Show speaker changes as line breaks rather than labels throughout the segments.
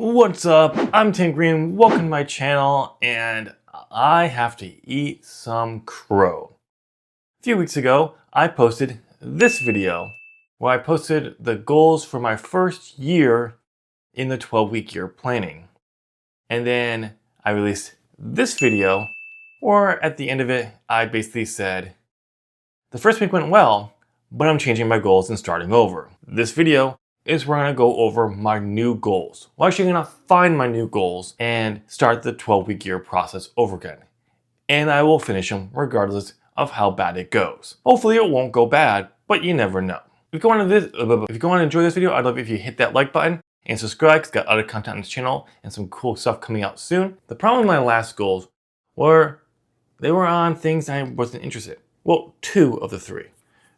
What's up? I'm Tim Green. Welcome to my channel, and I have to eat some crow. A few weeks ago, I posted this video where I posted the goals for my first year in the 12-week year planning. And then I released this video where at the end of it, I basically said, the first week went well, but I'm changing my goals and starting over. This video is where I'm gonna go over my new goals. Well, actually, I'm gonna find my new goals and start the 12-week year process over again. And I will finish them regardless of how bad it goes. Hopefully it won't go bad, but you never know. If you want to enjoy this video, I'd love if you hit that like button and subscribe, because I've got other content on this channel and some cool stuff coming out soon. The problem with my last goals were they were on things I wasn't interested in. Well, 2 of the 3.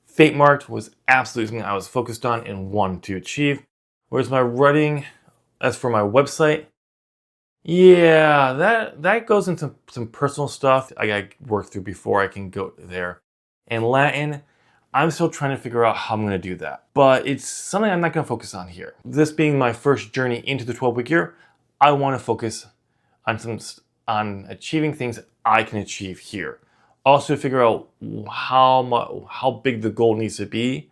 Fate Marked was absolutely something I was focused on and wanted to achieve. Whereas my writing, as for my website, yeah, that goes into some personal stuff I gotta work through before I can go there. And Latin, I'm still trying to figure out how I'm gonna do that. But it's something I'm not gonna focus on here. This being my first journey into the 12-week year, I wanna focus on achieving things I can achieve here. Also figure out how big the goal needs to be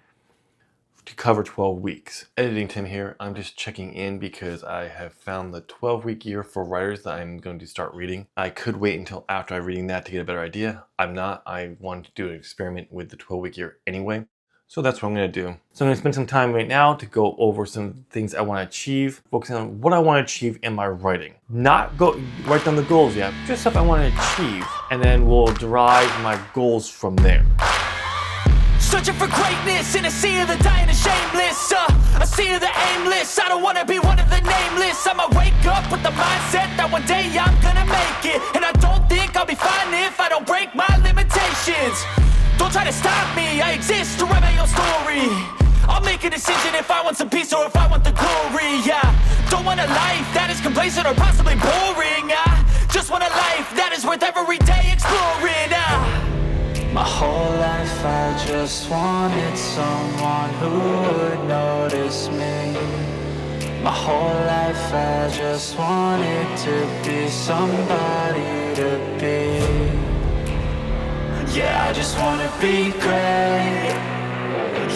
to cover 12 weeks. Editing Tim here. I'm just checking in because I have found the 12-week year for writers that I'm going to start reading. I could wait until after I'm reading that to get a better idea. I'm not. I want to do an experiment with the 12-week year anyway. So that's what I'm going to do. So I'm going to spend some time right now to go over some things I want to achieve, focusing on what I want to achieve in my writing. Not go write down the goals yet, just stuff I want to achieve, and then we'll derive my goals from there.
Searching for greatness in a sea of the dying and shameless, a sea of the aimless. I don't want to be one of the nameless. I'ma wake up with the mindset that one day I'm gonna make it, and I don't think I'll be fine if I don't break my limitations. Don't try to stop me, I exist to write my own story. I'll make a decision if I want some peace or if I want the glory. Yeah, don't want a life that is complacent or possibly boring. I just want a life that is worth every day exploring.
My whole life I just wanted someone who would notice me. My whole life I just wanted to be somebody to be. Yeah, I just wanna be great.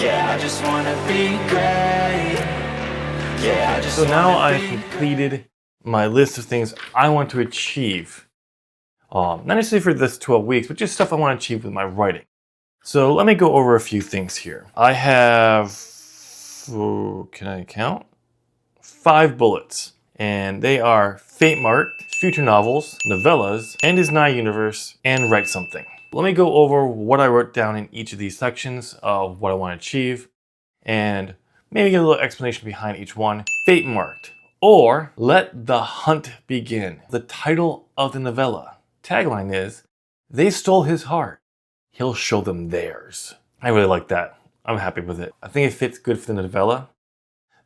Yeah, I just wanna be great. Yeah, I just
So now I've completed my list of things I want to achieve. Not necessarily for this 12 weeks, but just stuff I want to achieve with my writing. So let me go over a few things here. I have, can I count? 5 bullets. And they are Fate Marked, future novels, novellas, End is Nigh universe, and write something. Let me go over what I wrote down in each of these sections of what I want to achieve, and maybe get a little explanation behind each one. Fate Marked, or Let the Hunt Begin. The title of the novella. Tagline is, they stole his heart. He'll show them theirs. I really like that. I'm happy with it. I think it fits good for the novella,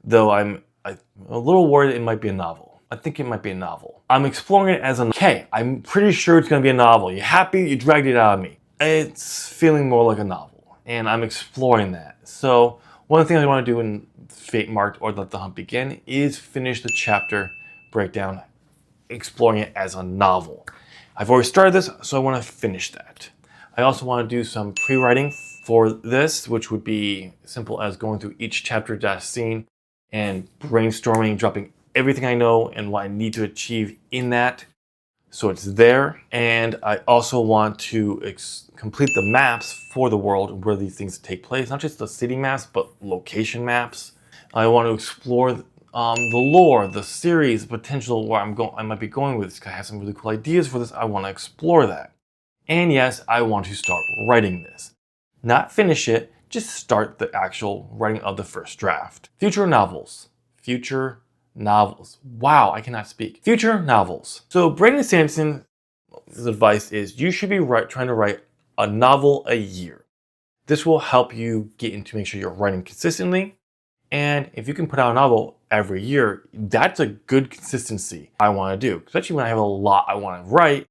though I'm a little worried it might be a novel. I think it might be a novel. I'm exploring it as okay, I'm pretty sure it's gonna be a novel. You happy? You dragged it out of me. It's feeling more like a novel, and I'm exploring that. So one of the things I want to do in Fate Marked or Let the Hunt Begin is finish the chapter breakdown, exploring it as a novel. I've already started this, so I want to finish that. I also want to do some pre-writing for this, which would be simple as going through each chapter scene and brainstorming, dropping everything I know and what I need to achieve in that, so it's there. And I also want to complete the maps for the world where these things take place, not just the city maps, but location maps. I want to explore the lore, the series, the potential where I might be going with this. I have some really cool ideas for this. I want to explore that. And yes, I want to start writing this. Not finish it, just start the actual writing of the first draft. Future novels. Future novels. Wow, I cannot speak. Future novels. So Brandon Sanderson's advice is you should be trying to write a novel a year. This will help you get into make sure you're writing consistently. And if you can put out a novel every year, that's a good consistency I want to do. Especially when I have a lot I want to write.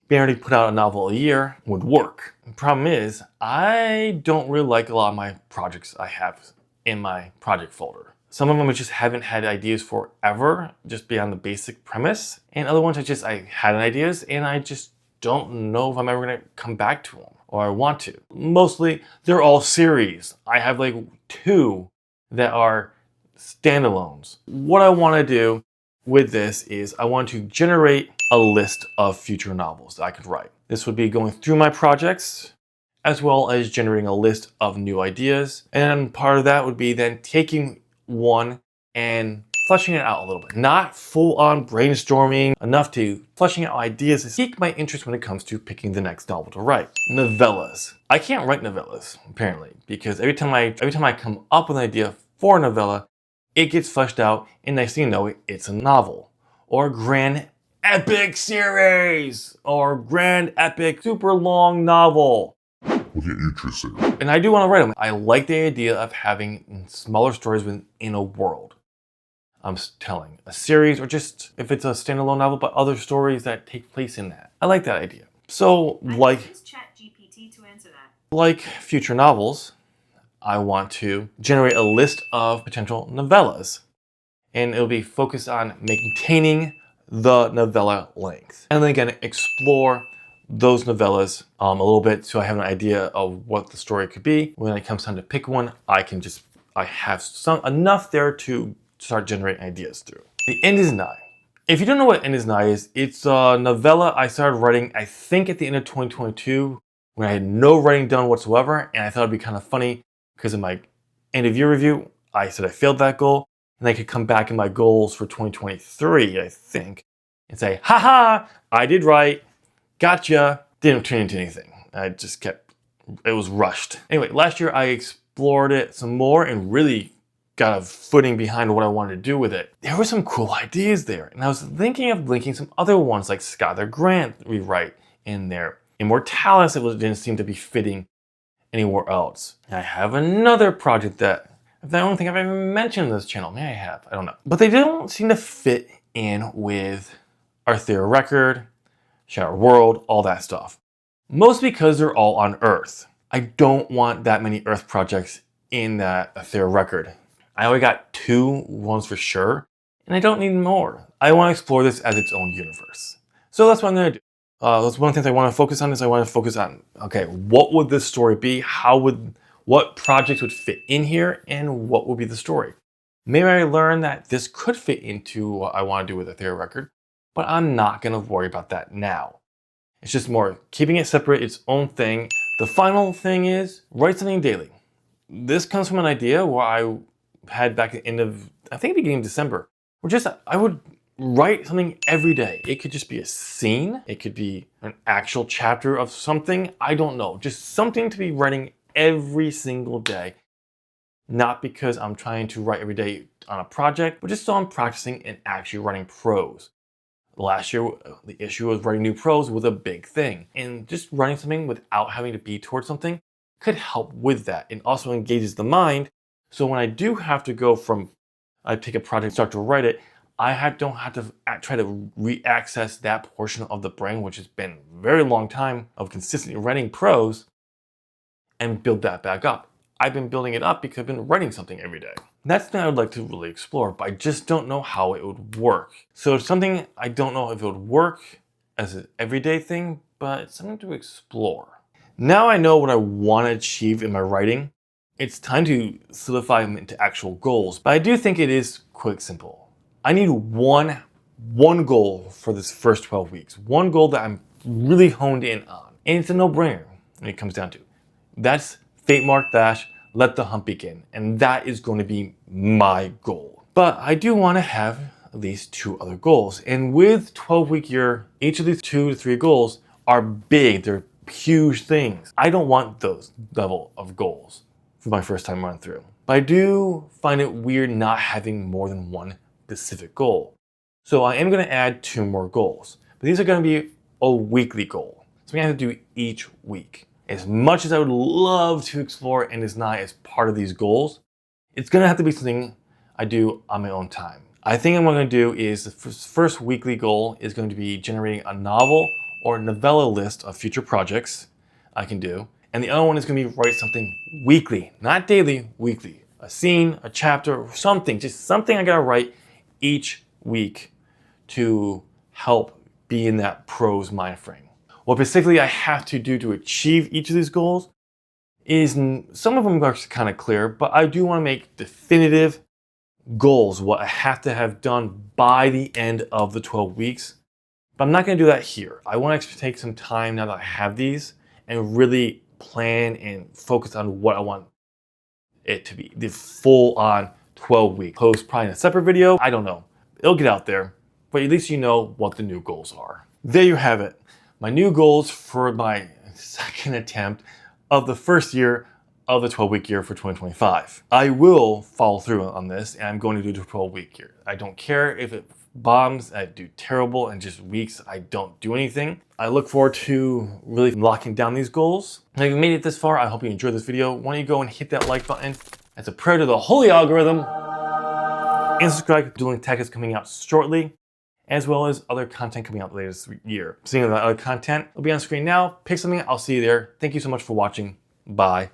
Being able to put out a novel a year would work. The problem is, I don't really like a lot of my projects I have in my project folder. Some of them I just haven't had ideas for ever, just beyond the basic premise. And other ones I had ideas and I just don't know if I'm ever gonna come back to them or I want to. Mostly they're all series. I have like 2 that are standalones. What I wanna do with this is I want to generate a list of future novels that I could write. This would be going through my projects as well as generating a list of new ideas. And part of that would be then taking one and fleshing it out a little bit. Not full on brainstorming, enough to fleshing out ideas to pique my interest when it comes to picking the next novel to write. Novellas. I can't write novellas, apparently, because every time I come up with an idea for a novella, it gets fleshed out, and next thing you know, it's a novel. Or a grand epic series! Or grand epic super long novel.
We'll get interested.
And I do want to write them. I like the idea of having smaller stories within a world. I'm telling a series, or just if it's a standalone novel, but other stories that take place in that. I like that idea. So, like
ChatGPT to answer that.
Like future novels, I want to generate a list of potential novellas, and it'll be focused on maintaining the novella length, and then again explore those novellas a little bit so I have an idea of what the story could be. When it comes time to pick one, I have enough there to start generating ideas through. The End is Nigh. If you don't know what End is Nigh is, it's a novella I started writing, I think at the end of 2022, when I had no writing done whatsoever, and I thought it'd be kind of funny because in my end of year review, I said I failed that goal, and I could come back in my goals for 2023, I think, and say, haha, I did right, gotcha. Didn't turn into anything. It was rushed. Anyway, last year I explored it some more and really got a footing behind what I wanted to do with it. There were some cool ideas there, and I was thinking of linking some other ones like Skylar Grant rewrite in there. Immortalis, it didn't seem to be fitting anywhere else. And I have another project that I don't think I've ever mentioned in this channel. Maybe I have, I don't know. But they don't seem to fit in with Arthur Record, Shattered World, all that stuff. Mostly because they're all on Earth. I don't want that many Earth projects in that Arthur Record. I already got 2 ones for sure, and I don't need more. I want to explore this as its own universe. So that's what I'm going to do. That's one of the things I want to focus on I want to focus on, okay, what would this story be? What projects would fit in here, and what would be the story? Maybe I learned that this could fit into what I want to do with Arthur Record, but I'm not going to worry about that now. It's just more keeping it separate, its own thing. The final thing is write something daily. This comes from an idea where I had back at the end of, I think beginning of December, where I would write something every day. It could just be a scene. It could be an actual chapter of something. I don't know. Just something to be writing every single day. Not because I'm trying to write every day on a project, but just so I'm practicing and actually writing prose. Last year, the issue was writing new prose was a big thing. And just writing something without having to be towards something could help with that. And also engages the mind. So when I do have to go from, I pick a project, start to write it, don't have to try to re-access that portion of the brain, which has been a very long time of consistently writing prose, and build that back up. I've been building it up because I've been writing something every day. That's something I would like to really explore, but I just don't know how it would work. So it's something I don't know if it would work as an everyday thing, but it's something to explore. Now I know what I want to achieve in my writing. It's time to solidify them into actual goals, but I do think it is quite simple. I need one goal for this first 12 weeks. One goal that I'm really honed in on. And it's a no-brainer when it comes down to. That's Fate Mark Dash, Let the Hunt Begin. And that is going to be my goal. But I do want to have at least 2 other goals. And with 12-week year, each of these 2 to 3 goals are big. They're huge things. I don't want those level of goals for my first time run through. But I do find it weird not having more than one specific goal. So I am going to add 2 more goals. But these are going to be a weekly goal. So I'm going to have to do each week. As much as I would love to explore End is Nigh as part of these goals, it's going to have to be something I do on my own time. I think what I'm going to do is the first weekly goal is going to be generating a novel or novella list of future projects I can do. And the other one is going to be write something weekly, not daily, weekly. a scene, a chapter, something, just something I gotta write each week to help be in that prose mind frame. What basically I have to do to achieve each of these goals is, some of them are kind of clear, but I do want to make definitive goals, what I have to have done by the end of the 12 weeks. But I'm not going to do that here. I want to take some time now that I have these and really plan and focus on what I want it to be. The full on 12 week post, probably in a separate video. I don't know. It'll get out there, but at least you know what the new goals are. There you have it. My new goals for my second attempt of the first year of the 12-week year for 2025. I will follow through on this, and I'm going to do the 12-week year. I don't care if it bombs, I do terrible, and just weeks I don't do anything. I look forward to really locking down these goals. And if you made it this far, I hope you enjoyed this video. Why don't you go and hit that like button as a prayer to the holy algorithm, and subscribe. Dueling Tech is coming out shortly, as well as other content coming out later this year. Seeing the other content will be on screen now. Pick something, I'll see you there. Thank you so much for watching. Bye.